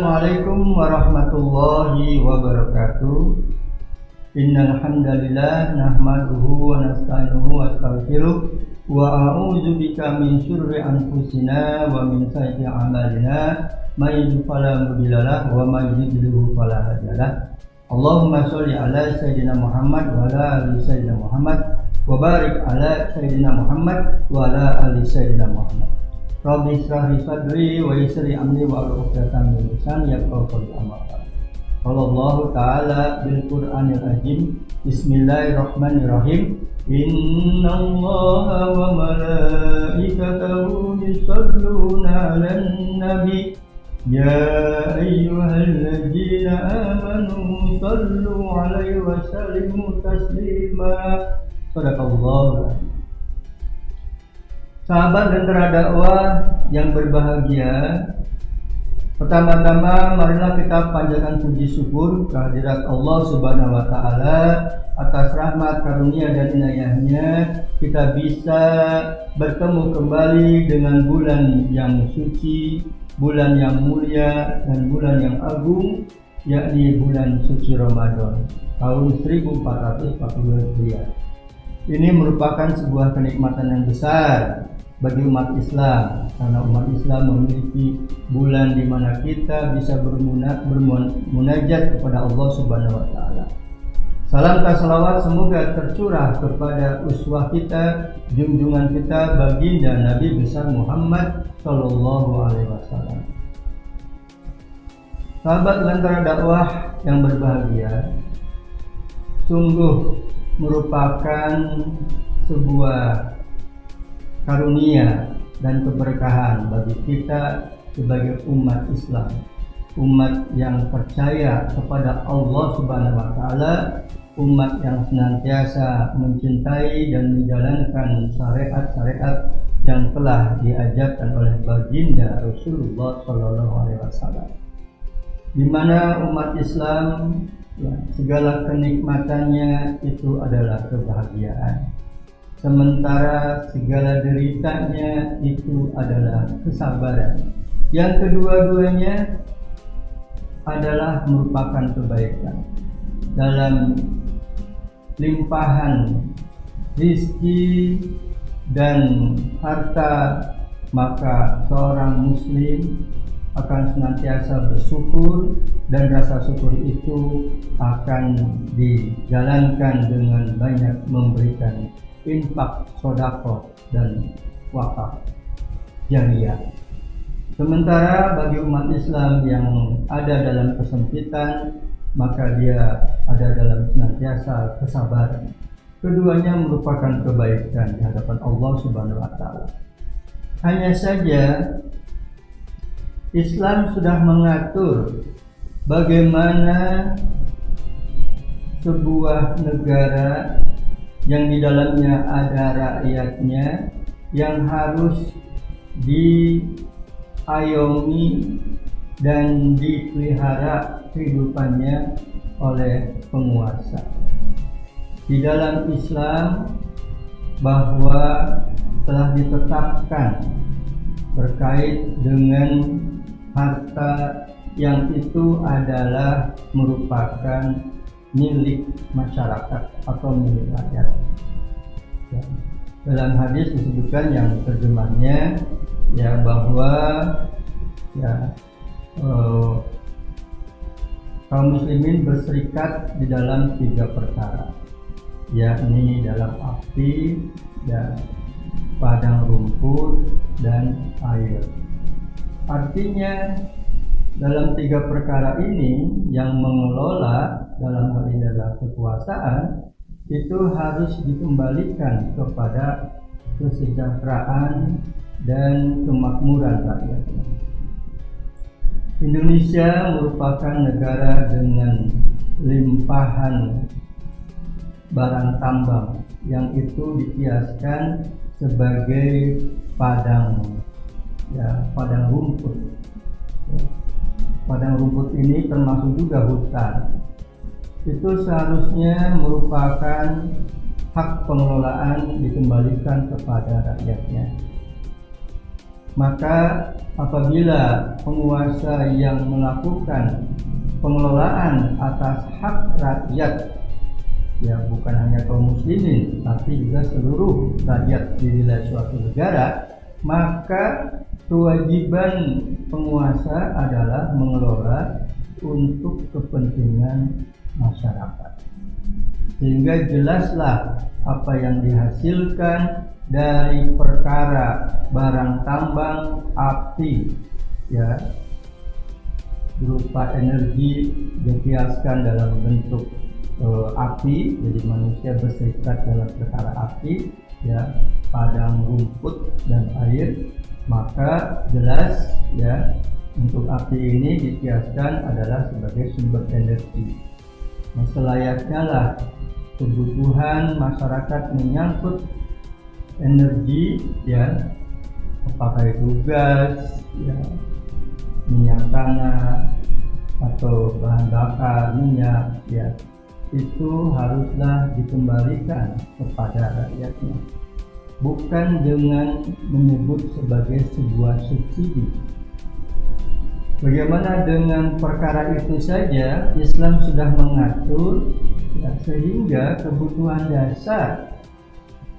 Assalamualaikum warahmatullahi wabarakatuh. Innal hamdalillah nahmaduhu wa nasta'inuhu wa nastaghfiruh wa a'udzu bika min syurri anfusina wa min sayyi'ati a'malina may yahdihillahu fala mudilla lahu wa may yudlil fala hadiya lahu. Allahumma shalli ala sayyidina Muhammad wa ala ali sayyidina Muhammad wa barik ala sayyidina Muhammad wa ala ali sayyidina Muhammad. Rabbi shrah li sadri wa yassir li amri wa hlul 'uqdatam min lisani yafqahu qawli. Amma ba'd. Qala Allah ta'ala bil Qur'anil azim. Bismillahirrahmanirrahim. Innallaha wa malaikatahu yusholluna 'alan nabi. Ya ayyuhalladzina amanu shallu 'alaihi wa sallimu taslima. Shadaqallahul azim. Sahabat dan dakwah yang berbahagia, pertama-tama marilah kita panjatkan puji syukur kehadirat Allah Subhanahu wa taala atas rahmat, karunia dan inayahnya kita bisa bertemu kembali dengan bulan yang suci, bulan yang mulia dan bulan yang agung, yakni bulan suci Ramadan tahun 1442 Hijriah. Ini merupakan sebuah kenikmatan yang besar bagi umat Islam, karena umat Islam memiliki bulan di mana kita bisa bermunajat kepada Allah Subhanahu wa taala. Salam dan salawat semoga tercurah kepada uswah kita, junjungan kita, baginda Nabi besar Muhammad sallallahu alaihi wasallam. Sahabat Lentera Dakwah yang berbahagia, sungguh merupakan sebuah karunia dan keberkahan bagi kita sebagai umat Islam, umat yang percaya kepada Allah Subhanahu wa taala, umat yang senantiasa mencintai dan menjalankan syariat-syariat yang telah diajarkan oleh baginda Rasulullah sallallahu alaihi wasallam. Di mana umat Islam segala kenikmatannya itu adalah kebahagiaan. Sementara segala deritanya itu adalah kesabaran. Yang kedua-duanya adalah merupakan kebaikan. Dalam limpahan rizki dan harta, maka seorang muslim akan senantiasa bersyukur, dan rasa syukur itu akan dijalankan dengan banyak memberikan infak, sedekah dan wakaf jariyah. Sementara bagi umat Islam yang ada dalam kesempitan, maka dia ada dalam senantiasa kesabaran. Keduanya merupakan kebaikan di hadapan Allah Subhanahu wa taala. Hanya saja Islam sudah mengatur bagaimana sebuah negara yang di dalamnya ada rakyatnya yang harus diayomi dan dipelihara kehidupannya oleh penguasa. Di dalam Islam bahwa telah ditetapkan terkait dengan harta yang itu adalah merupakan milik masyarakat atau milik rakyat. Dalam hadis disebutkan yang terjemahnya bahwa kaum muslimin berserikat di dalam 3 perkara, yakni dalam api, padang rumput dan air. Artinya dalam 3 perkara ini yang mengelola dalam hal ini adalah kekuasaan, itu harus dikembalikan kepada kesejahteraan dan kemakmuran rakyat. Indonesia merupakan negara dengan limpahan barang tambang yang itu dikiaskan sebagai padang rumput. Padang rumput ini termasuk juga hutan. Itu seharusnya merupakan hak pengelolaan dikembalikan kepada rakyatnya. Maka apabila penguasa yang melakukan pengelolaan atas hak rakyat, ya bukan hanya kaum muslimin tapi juga seluruh rakyat di wilayah suatu negara, maka kewajiban penguasa adalah mengelola untuk kepentingan masyarakat, sehingga jelaslah apa yang dihasilkan dari perkara barang tambang api, ya berupa energi dikiaskan dalam bentuk api, jadi manusia berserikat dalam perkara api, ya padang rumput dan air, maka jelas ya untuk api ini dikiaskan adalah sebagai sumber energi. Nah, selayaknya lah kebutuhan masyarakat menyangkut energi, ya apakah itu gas, ya minyak tanah atau bahan bakar minyak, ya itu haruslah dikembalikan kepada rakyatnya, bukan dengan menyebut sebagai sebuah subsidi. Bagaimana dengan perkara itu saja Islam sudah mengatur, ya, sehingga kebutuhan dasar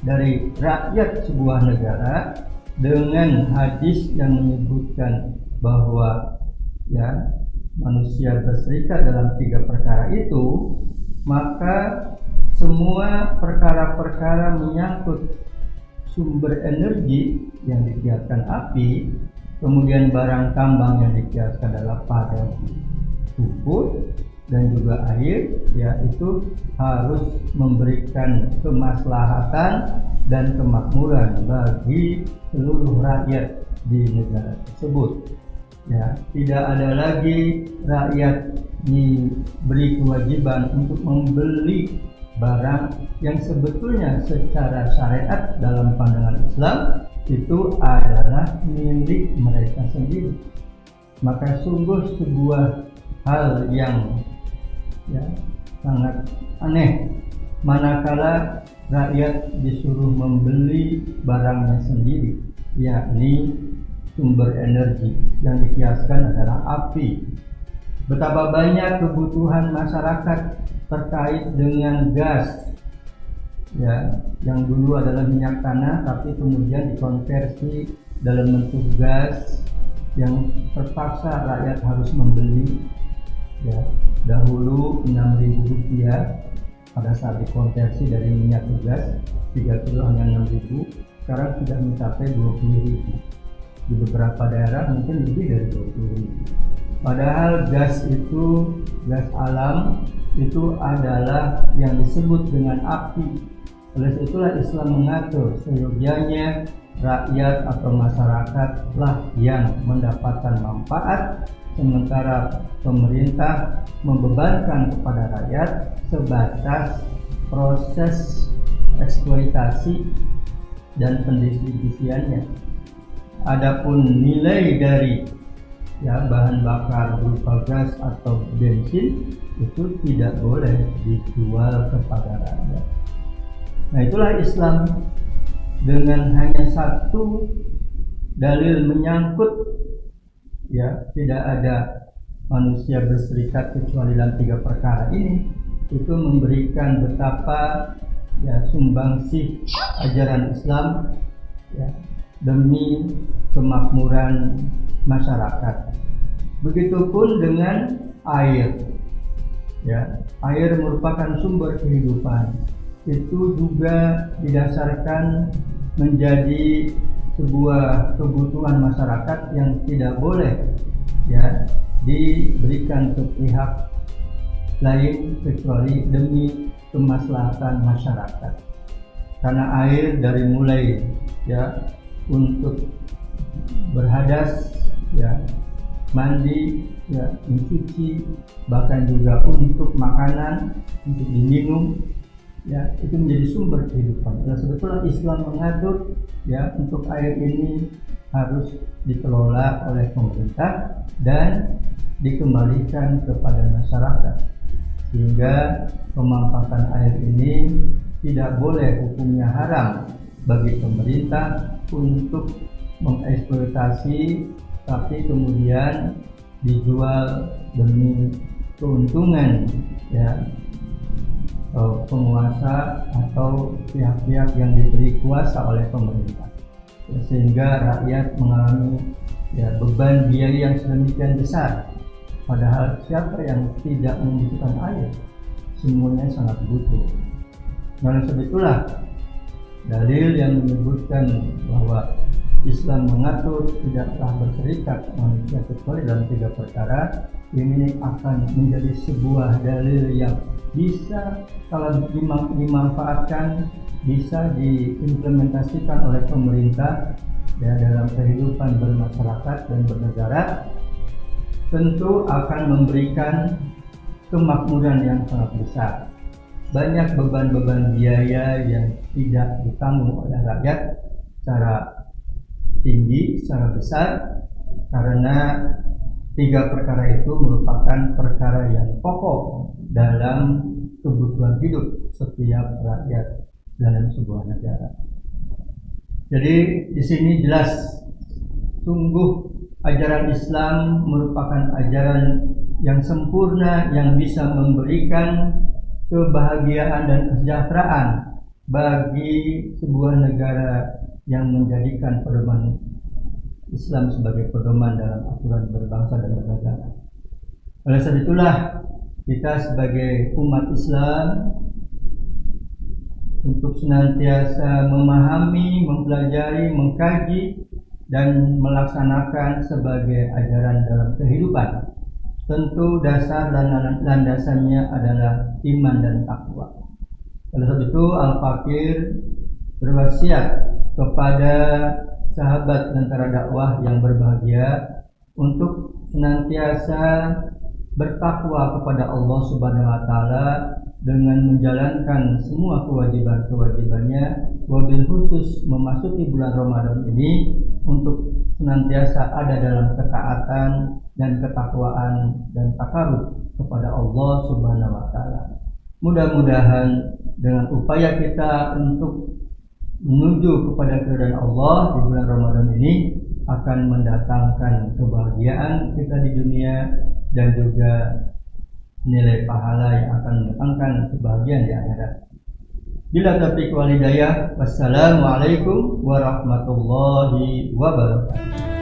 dari rakyat sebuah negara dengan hadis yang menyebutkan bahwa ya manusia berserikat dalam 3 perkara itu, maka semua perkara-perkara menyangkut sumber energi yang dikiaskan api, kemudian barang tambang yang dikiaskan adalah padang rumput dan juga air, ya itu harus memberikan kemaslahatan dan kemakmuran bagi seluruh rakyat di negara tersebut. Ya, tidak ada lagi rakyat diberi kewajiban untuk membeli barang yang sebetulnya secara syariat dalam pandangan Islam itu adalah milik mereka sendiri. Maka sungguh sebuah hal yang ya sangat aneh manakala rakyat disuruh membeli barangnya sendiri, yakni sumber energi yang dikiaskan adalah api. Betapa banyak kebutuhan masyarakat terkait dengan gas, ya yang dulu adalah minyak tanah tapi kemudian dikonversi dalam bentuk gas yang terpaksa rakyat harus membeli. Ya, dahulu Rp6.000 pada saat dikonversi dari minyak ke gas, 3 kilo hanya Rp6.000, sekarang sudah mencapai Rp20.000. Di beberapa daerah mungkin lebih dari 20.000. Padahal gas itu, gas alam itu adalah yang disebut dengan api. Oleh itulah Islam mengatur seyogyanya rakyat atau masyarakatlah yang mendapatkan manfaat, sementara pemerintah membebankan kepada rakyat sebatas proses eksploitasi dan pendistribusiannya. Adapun nilai dari ya bahan bakar berupa gas atau bensin itu tidak boleh dijual kepada rakyat. Nah, itulah Islam dengan hanya satu dalil menyangkut ya tidak ada manusia berserikat kecuali dalam 3 perkara ini, itu memberikan betapa ya sumbangsih ajaran Islam ya demi kemakmuran masyarakat. Begitupun dengan air. Ya, air merupakan sumber kehidupan. Itu juga didasarkan menjadi sebuah kebutuhan masyarakat yang tidak boleh ya diberikan ke pihak lain kecuali demi kemaslahatan masyarakat. Karena air dari mulai ya untuk berhadas, ya mandi, ya mencuci, bahkan juga untuk makanan, untuk diminum, ya itu menjadi sumber kehidupan. Dan sebetulnya Islam mengatur ya untuk air ini harus dikelola oleh pemerintah dan dikembalikan kepada masyarakat, sehingga pemanfaatan air ini tidak boleh hukumnya haram bagi pemerintah untuk mengeksploitasi tapi kemudian dijual demi keuntungan ya penguasa atau pihak-pihak yang diberi kuasa oleh pemerintah, sehingga rakyat mengalami beban biaya yang sedemikian besar. Padahal siapa yang tidak membutuhkan air? Semuanya sangat butuh. Nah, sebab itulah dalil yang menyebutkan bahwa Islam mengatur tidaklah berserikat manusia kecuali dalam 3 perkara. Ini akan menjadi sebuah dalil yang bisa kalau dimanfaatkan, bisa diimplementasikan oleh pemerintah dalam kehidupan bermasyarakat dan bernegara, tentu akan memberikan kemakmuran yang sangat besar. Banyak beban-beban biaya yang tidak ditanggung oleh rakyat secara tinggi, secara besar, karena 3 perkara itu merupakan perkara yang pokok dalam kebutuhan hidup setiap rakyat dalam sebuah negara. Jadi di sini jelas, sungguh ajaran Islam merupakan ajaran yang sempurna yang bisa memberikan kebahagiaan dan kesejahteraan bagi sebuah negara yang menjadikan pedoman Islam sebagai pedoman dalam aturan berbangsa dan bernegara. Oleh sebab itulah kita sebagai umat Islam untuk senantiasa memahami, mempelajari, mengkaji dan melaksanakan sebagai ajaran dalam kehidupan. Tentu dasar dan landasannya adalah iman dan takwa. Oleh sebab itu Al-Fakir berwasiat kepada sahabat antara dakwah yang berbahagia untuk senantiasa bertakwa kepada Allah Subhanahu wa taala dengan menjalankan semua kewajiban-kewajibannya, wabil khusus memasuki bulan Ramadan ini untuk senantiasa ada dalam ketaatan dan ketakwaan dan takarub kepada Allah Subhanahu wa taala. Mudah-mudahan dengan upaya kita untuk menuju kepada keridhaan Allah di bulan Ramadan ini akan mendatangkan kebahagiaan kita di dunia dan juga nilai pahala yang akan mendatangkan kebahagiaan di akhirat. Bila taufiq wal hidayah, wassalamualaikum warahmatullahi wabarakatuh.